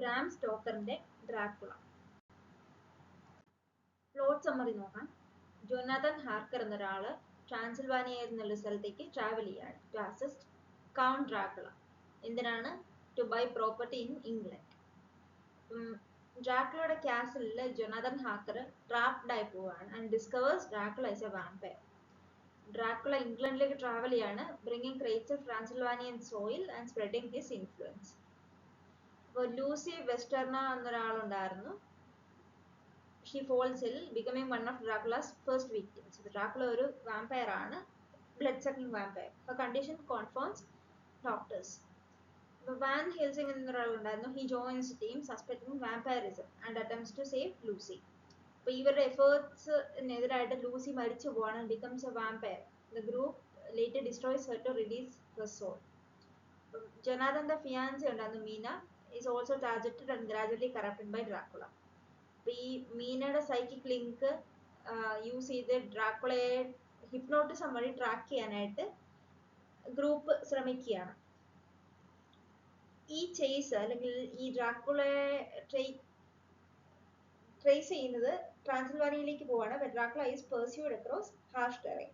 Bram സ്റ്റോക്കറിന്റെ Dracula. Plot summary നോക്കാം. Jonathan Harker എന്നൊരാള് ട്രാൻസിൽവാനിയ എന്നുള്ള സ്ഥലത്തേക്ക് ട്രാവൽ ചെയ്യാണ് ടു അസിസ്റ്റ് കൗണ്ട് ഡ്രാക്കുള. എന്തിനാണ്? To buy property in England. ഡ്രാക്കുളയുടെ കാസലിൽ ജോനാഥൻ ഹാർക്കർ ട്രാപ്ഡ് ആയി പോവാണ് and discovers Dracula is a vampire. Dracula ഇംഗ്ലണ്ടിലേക്ക് ട്രാവൽ ചെയ്യാണ്, bringing crates of Transylvanian soil and spreading his influence. അപ്പോൾ ലൂസി വെസ്റ്റർണ എന്നൊരാളുണ്ടായിരുന്നു. She falls ill, becoming one of Dracula's first victims. Dracula ഒരു vampire ആണ്, blood sucking vampire. Her condition confirms doctors. Van Helsing എന്നൊരാളുണ്ടായിരുന്നു. He joins the team suspecting vampirism and attempts to save Lucy. അപ്പോൾ ഇവരുടെ എഫേർട്സിനെതിരായിട്ട് Lucy മരിച്ചു പോവാണ് and becomes a vampire. The group later destroys her to release her soul. ജൊനാഥന്റെ fiancee ഉണ്ടായിരുന്നു Mina, is also targeted and gradually corrupted by Dracula. അപ്പോൾ ഈ മീനയുടെ psychic link use ചെയ്ത് ഡ്രാക്കുളയെ hypnotism വഴി ട്രാക്ക് ചെയ്യാനായിട്ട് ഗ്രൂപ്പ് ശ്രമിക്കുകയാണ്. ഈ ചേസ് അല്ലെങ്കിൽ ഈ ഡ്രാക്കുളയെ ട്രേസ് ചെയ്യുന്നത് ട്രാൻസിൽവാനിയയിലേക്ക് പോവാണ്. Dracula is pursued across harsh terrain.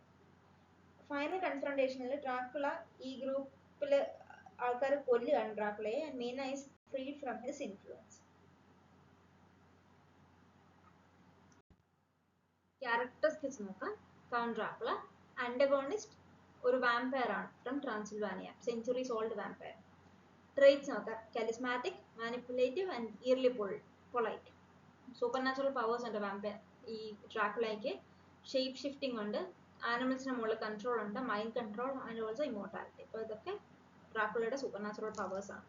Final കൺഫ്രണ്ടേഷനിൽ ഡ്രാക്കുള ഈ ഗ്രൂപ്പിൽ ആൾക്കാർ കൊല്ലുകയാണ് ഡ്രാക്കുളയെ and Mina is freed from his influence. Characteristics നോക്കാം. കൗണ്ട് ഡ്രാക്കുള ആന്റഗോണിസ്റ്റ് ഒരു വാമ്പയർ ആണ് from Transylvania, centuries old vampire. Traits നോക്കാം. Charismatic, manipulative and eerily polite. Super natural powers ഉണ്ട് വാമ്പയർ ഈ ഡ്രാക്കുളയ്ക്ക്. ഷേപ്പ് ഷിഫ്റ്റിംഗ് ഉണ്ട്, ആനിമൽസിന് മുകളിൽ കൺട്രോൾ ഉണ്ട്, mind control and also immortality. അപ്പോൾ ഇതൊക്കെ ഡ്രാക്കുളയുടെ സൂപ്പർ നാച്ചുറൽ പവേഴ്സ് ആണ്.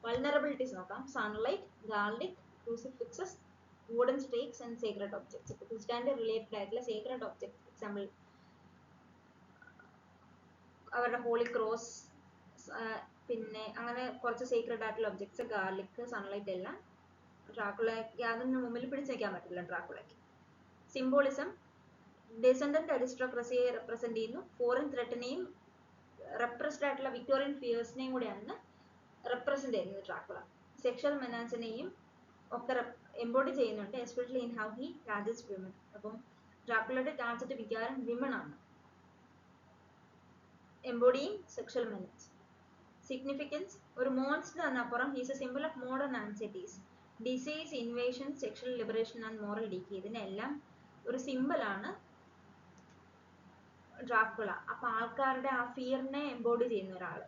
വൾനറബിലിറ്റീസ് നോക്കാം. Sunlight, garlic, crucifixes, wooden stakes and sacred objects. ഇപ്പോൾ ക്രിസ്ത്യാനിറ്റി റിലേറ്റഡ് ആയിട്ടുള്ള സേക്രഡ് ഒബ്ജക്ട്സ്, എക്സാമ്പിൾ അവരുടെ ഹോളി ക്രോസ്, പിന്നെ അങ്ങനെ കുറച്ച് സേക്രഡ് ആയിട്ടുള്ള ഒബ്ജക്ട്സ്, ഗാർലിക്, സൺലൈറ്റ് എല്ലാം ഡ്രാക്കുളയ്ക്ക് അതിന് മുമ്പിൽ പിടിച്ചു വയ്ക്കാൻ പറ്റില്ല ഡ്രാക്കുളയ്ക്ക്. സിംബോളിസം ഡിസെൻഡന്റ് അരിസ്റ്റോക്രസിയെ റെപ്രസെന്റ് ചെയ്യുന്നു. ഫോറിൻ ത്രെറ്റിനെയും റെപ്രസ്ഡ് ആയിട്ടുള്ള വിക്ടോറിയൻ ഫിയേഴ്സിനെയും കൂടെയാണ് റെപ്രസെന്റ് ചെയ്യുന്നത് ഡ്രാക്കുള. സെക്ഷൽ മെനാൻസിനെയും ഒക്കെ എംബോഡി ചെയ്യുന്നുണ്ട്, especially in how he targets women. അപ്പം ഡ്രാക്കുളയുടെ ടാർഗറ്റ് വികാരം വിമൺ ആണ്, എംബോഡിയിങ് സെക്ഷൽ മെനാൻസ്. സിഗ്നിഫിക്കൻസ് ഒരു മോൺസ്റ്റർ എന്നപ്പുറം he's a symbol of modern anxieties, disease, invasion, sexual liberation and moral decay. ഇതിനെല്ലാം ഒരു സിമ്പിളാണ് ഡ്രാക്കുള. അപ്പൊ ആൾക്കാരുടെ ആ ഫിയറിനെ എംബോഡി ചെയ്യുന്ന ഒരാള്.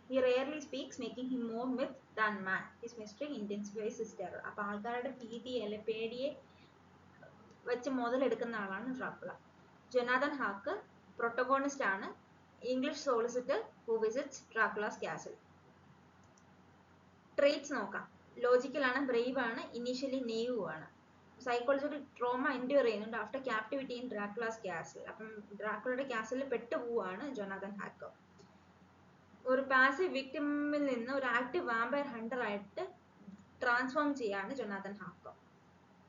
He rarely speaks, making him more myth than man. His mystery intensifies his terror. അപ്പോൾ ആൾക്കാരുടെ ഭീതിയെ അല്ലെ പേടിയെ വെച്ച് മുതലെടുക്കുന്ന ആളാണ് ഡ്രാക്കുള. ജൊനാഥൻ ഹാർക്കർ പ്രൊട്ടഗോണിസ്റ്റ് ആണ്, English solicitor who visits Dracula's castle. Traits നോക്കാം. ലോജിക്കൽ ആണ്, ബ്രേവ് ആണ്, ഇനീഷ്യലി നെയ്വ് ആണ്. സൈക്കോളജിക്കൽ ട്രോമ എൻഡ്യൂർ ചെയ്യുന്നുണ്ട് after captivity in Dracula's castle. അപ്പം ഡ്രാക്കുളയുടെ കാസിൽ പെട്ടുപോവാണ് ജൊനാഥൻ ഹാർക്കർ. ഒരു പാസീവ് വിക്ടിമിൽ നിന്ന് ഒരു ആക്റ്റീവ് വാമ്പയർ ഹണ്ടർ ആയിട്ട് ട്രാൻസ്ഫോം ചെയ്യാണ് ജൊനാഥൻ ഹാർക്കർ.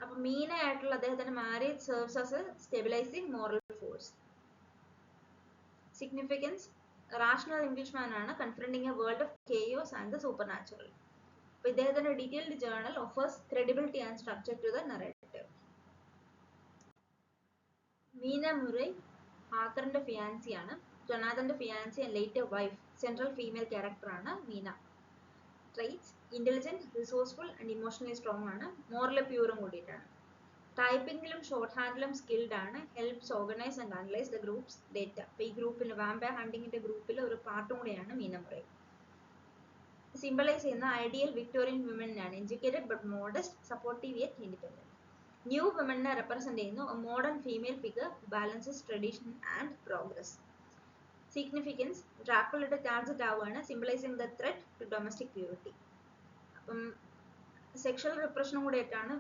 അപ്പൊ മീന ആയിട്ടുള്ള അദ്ദേഹത്തിന്റെ marriage serves as a stabilising moral force. Significance rational Englishman ആണ്, confronting a world of chaos and the super natural. അപ്പൊ ഇദ്ദേഹത്തിന്റെ detailed journal offers credibility and structure to the narrative. Mina Murray ഹാർക്കറിന്റെ fiancee ആണ്, ജൊനാഥന്റെ fiancee and later wife. Central female character ആണ് Mina. Traits intelligent, resourceful and emotionally strong ആണ്, moral പ്യൂറും കൂടിയിട്ടാണ്. ടൈപ്പിംഗിലും ഷോർട്ട് ഹാൻഡിലും സ്കിൽഡ് ആണ്, helps organise and analyse the group's data. അപ്പൊ ഈ ഗ്രൂപ്പിൽ വാമ്പയർ ഹണ്ടിങ്ങിന്റെ ഗ്രൂപ്പിൽ ഒരു പാർട്ടും കൂടെയാണ് മീന മുറൈ. സിംബലൈസ് ചെയ്യുന്ന ideal Victorian വിമനാണ്, educated but modest, supportive yet independent. New വിമനെ റെപ്രസെന്റ് ചെയ്യുന്നു, modern female figure balances tradition and progress. Significance ഡ്രാക്കുളയുടെ ടാർഗറ്റ് ആവുകയാണ്, symbolising the threat to domestic purity. അപ്പം സെക്ഷൽ റിപ്രഷനും കൂടെയായിട്ടാണ്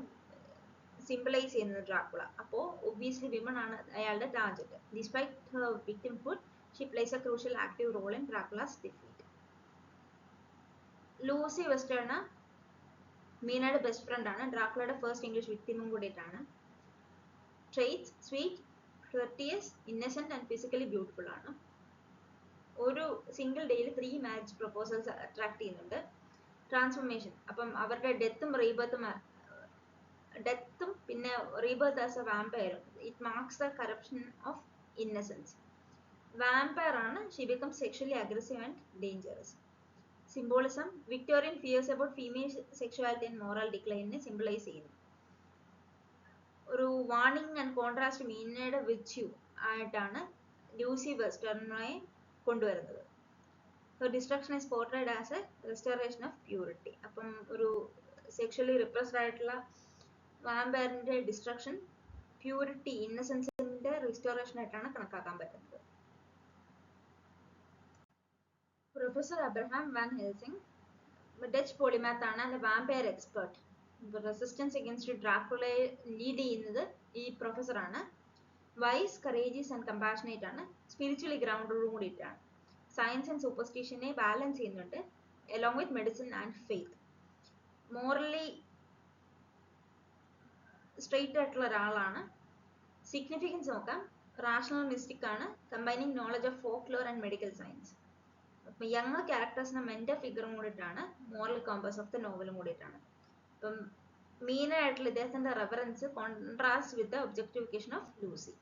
സിംബലൈസ് ചെയ്യുന്നത് ഡ്രാക്കുള. അപ്പോൾ ഒബ്വിയസ്ലി വിമൺ ആണ് അയാളുടെ target. Despite her victimhood, she plays a crucial active role in Dracula's defeat. Lucy Westenra മീനയുടെ ബെസ്റ്റ് ഫ്രണ്ട് ആണ്, ഡ്രാക്കുളയുടെ ഫസ്റ്റ് ഇംഗ്ലീഷ് വിക്ടിമും കൂടിയിട്ടാണ്. Traits sweet, courteous, innocent and physically beautiful ആണ്. ഒരു സിംഗിൾ ഡേയിൽ 3 മാരേജ് പ്രപ്പോസൽസ് അട്രാക്ട് ചെയ്യുന്നുണ്ട്. ട്രാൻസ്ഫോർമേഷൻ. അപ്പം അവരുടെ ഡെത്തും പിന്നെ റീബർത്ത് ആസ് എ വാമ്പയറും. It marks the corruption of innocence. Vampire ആണ്, she become sexually aggressive and dangerous. Symbolism, Victorian fears about female sexuality and moral ഡിക്ലൈനെ സിംബിളൈസ് ചെയ്യുന്നു. ഒരു വാർണിംഗ് ആൻഡ് കോൺട്രാസ്റ്റ് മീനയുടെ വിർച്യൂ ആയിട്ടാണ് ലൂസി വെസ്റ്റേണിനെ കൊണ്ടുവരുന്നത്. Destruction is portrayed as a restoration of purity. അപ്പം ഒരു സെക്ഷലി റിപ്രസ്ഡ് ആയിട്ടുള്ള വാമ്പയറിന്റെ ഡിസ്ട്രക്ഷൻ പ്യൂരിറ്റി, ഇന്നസെൻസിന്റെ റിസ്റ്റോറേഷൻ ആയിട്ടാണ് കണക്കാക്കാൻ പറ്റുന്നത്. Professor Abraham Van Helsing Dutch polymath ആണ്, and vampire expert. Resistance against ഡ്രാക്കുളയെ ലീഡ് ചെയ്യുന്നത് ഈ പ്രൊഫസറാണ്. വൈസ്, കറേജിയസ് ആൻഡ് കമ്പാഷനേറ്റ് ആണ്, സ്പിരിച്വലി ഗ്രൗണ്ടോടും കൂടിയിട്ടാണ്. സയൻസ് ആൻഡ് സൂപ്പർസ്റ്റിഷനെ ബാലൻസ് ചെയ്യുന്നുണ്ട്, along with medicine and faith. Morally straight ആയിട്ടുള്ള ഒരാളാണ്. സിഗ്നിഫിക്കൻസ് നോക്കാം, റാഷണൽ മിസ്റ്റിക് ആണ്, combining knowledge of folk lore and medical science. അപ്പം യങ് ക്യാരക്ടേഴ്സിനെ മെന്റർ ഫിഗറും കൂടിയിട്ടാണ്, മോറൽ കോമ്പസ് ഓഫ് ദ നോവലും കൂടിയിട്ടാണ്. അപ്പം മെയിനായിട്ടുള്ള ഇദ്ദേഹത്തിന്റെ reference contrast with the objectification of Lucy.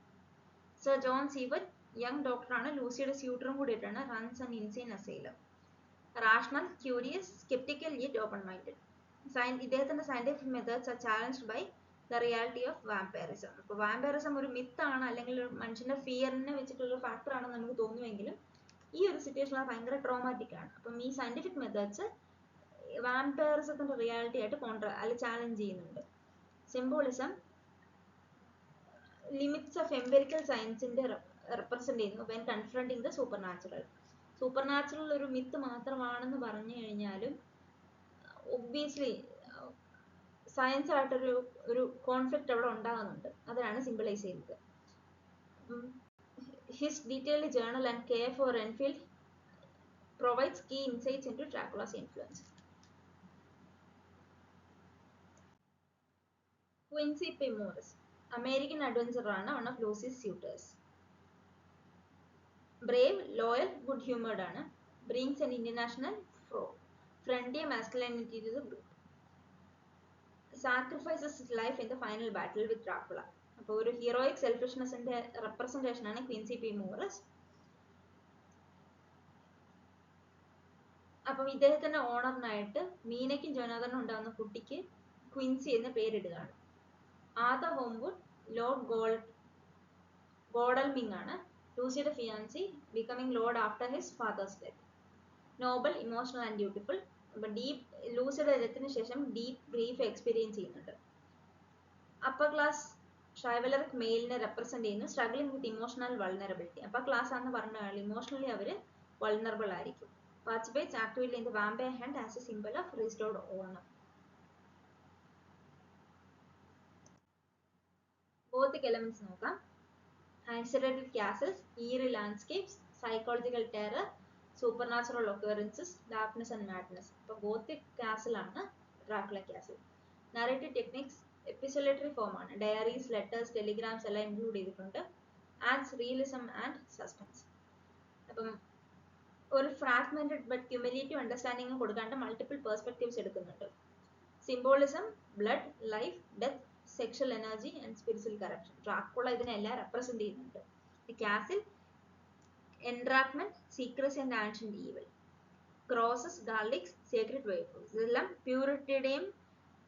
Sir John Seward young ഡോക്ടറാണ്, ലൂസിയുടെ സ്യൂട്ടറും കൂടിയിട്ടാണ്, runs and insane asylum. Rational, curious, sceptical yet open minded. ഇദ്ദേഹത്തിന്റെ scientific methods are challenged by the reality of vampirism. അപ്പോൾ വാമ്പയറിസം ഒരു മിത്താണ്, അല്ലെങ്കിൽ മനുഷ്യന്റെ ഫിയറിനെ വെച്ചിട്ടുള്ള ഫാക്ടർ ആണെന്ന് നമുക്ക് തോന്നുമെങ്കിലും ഈ ഒരു സിറ്റുവേഷൻ ഭയങ്കര ട്രോമാറ്റിക് ആണ്. അപ്പം ഈ സയന്റിഫിക് മെത്തേഡ്സ് വാമ്പയറിസത്തിന്റെ റിയാലിറ്റി ആയിട്ട് ചാലഞ്ച് ചെയ്യുന്നുണ്ട്. സിംബോളിസം, ലിമിറ്റ്സ് ഓഫ് എംപിരിക്കൽ സയൻസിന്റെ റെപ്രസെന്റ് ചെയ്യുന്നു when confronting the super natural. Super natural ഒരു മിത്ത് മാത്രമാണെന്ന് പറഞ്ഞു കഴിഞ്ഞാലും ഒബ്വിയസ്ലി സയൻസ് ആയിട്ടൊരു കോൺഫ്ലിക്റ്റ് അവിടെ ഉണ്ടാകുന്നുണ്ട്. അതാണ് സിംബിളൈസ് ചെയ്യുന്നത്. His detailed journal and care for Renfield provides key insights into Dracula's influence. Quincy P. Morris, American adventurer ആണ്, one of Lucy's suitors. Brave, loyal, good-humored ആണ്, brings an international frontier masculinity to the group. Sacrifices his life in the final battle with Dracula. അപ്പോൾ ഒരു heroic സെൽഫിഷ്നെസിന്റെ representation ആണ് Quincey P Morris. അപ്പം ഇദ്ദേഹത്തിന്റെ ഓണറിനായിട്ട് മീനയ്ക്കും ജോനാഥനും ഉണ്ടാകുന്ന കുട്ടിക്ക് ക്വിൻസി എന്ന് പേരിടുകയാണ്. ആദർ ഹോംവുഡ് ലോർഡ് ഗോഡൽമിങ് ആണ്, ലൂസിയുടെ fiancee, becoming lord after his father's death. Noble, emotional and beautiful. അപ്പം ലൂസിയുടെ ഡെത്തിന് ശേഷം ഡീപ്പ് ഗ്രീഫ് എക്സ്പീരിയൻസ് ചെയ്യുന്നുണ്ട്. അപ്പർ ക്ലാസ് ഷൈവലറിക് മെയിലിനെ റെപ്രസെന്റ് ചെയ്യുന്നു, struggling with emotional vulnerability. Upper class ആണെന്ന് പറഞ്ഞാൽ ഇമോഷണലി അവർ വൾണറബിൾ ആയിരിക്കും. Participates actively in the vampire hunt as a symbol of restored honour. Gothic elements നോക്കാം. Isolated castles, eerie landscapes, psychological terror, supernatural occurrences, darkness and madness. അപ്പോൾ Gothic castle ആണ് Dracula castle. Narrative techniques epistolary form ആണ്, diaries, letters, telegrams എല്ലാം include ചെയ്തിട്ടുണ്ട്. Adds realism and suspense. അപ്പം ഒരു fragmented but cumulative understanding കൊടുക്കാണ്ട് multiple perspectives എടുക്കുന്നുണ്ട്. Symbolism, blood, life, death, sexual energy and spiritual corruption. Dracula ഇതിനെല്ലാം represent ചെയ്യുന്നുണ്ട്. The castle, entrapment, secrecy and ancient evil. Crosses, garlics, secret wafers. ഇതെല്ലാം പ്യൂരിറ്റിയുടെയും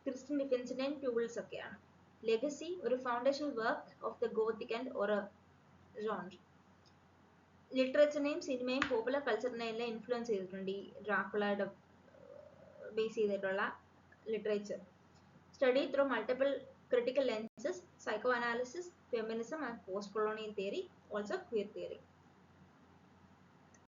Christian ഡിഫൻസിന്റെയും tools ഒക്കെയാണ്. ലെഗസി, ഒരു foundational work of the Gothic and horror genre. ലിറ്ററേച്ചറിനെയും സിനിമയും popular കൾച്ചറിനെയും എല്ലാം ഇൻഫ്ലുവൻസ് ചെയ്തിട്ടുണ്ട് ഈ ഡ്രാക്കുളയുടെ ബേസ് ചെയ്തിട്ടുള്ള literature. Study through multiple critical lenses, psychoanalysis, feminism and post-colonial theory, also queer theory.